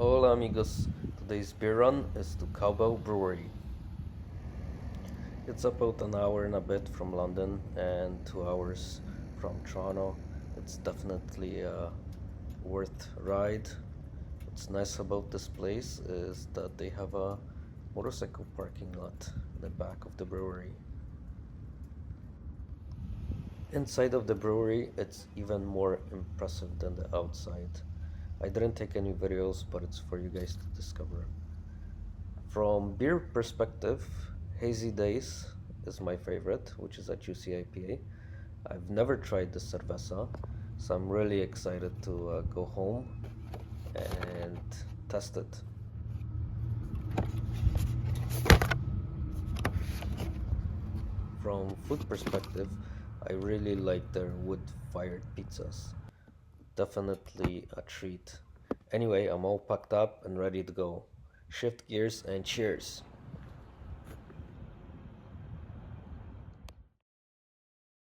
Hola amigos, today's beer run is to Cowbell Brewery. It's about an hour and a bit from London and 2 hours from Toronto. It's definitely a worth ride. What's nice about this place is that they have a motorcycle parking lot in the back of the brewery. Inside of the brewery, it's even more impressive than the outside. I didn't take any videos, but it's for you guys to discover. From beer perspective, Hazy Days is my favorite, which is a juicy IPA. I've never tried the Cerveza, so I'm really excited to go home and test it. From food perspective, I really like their wood-fired pizzas. Definitely a treat. Anyway, I'm all packed up and ready to go. Shift gears and cheers!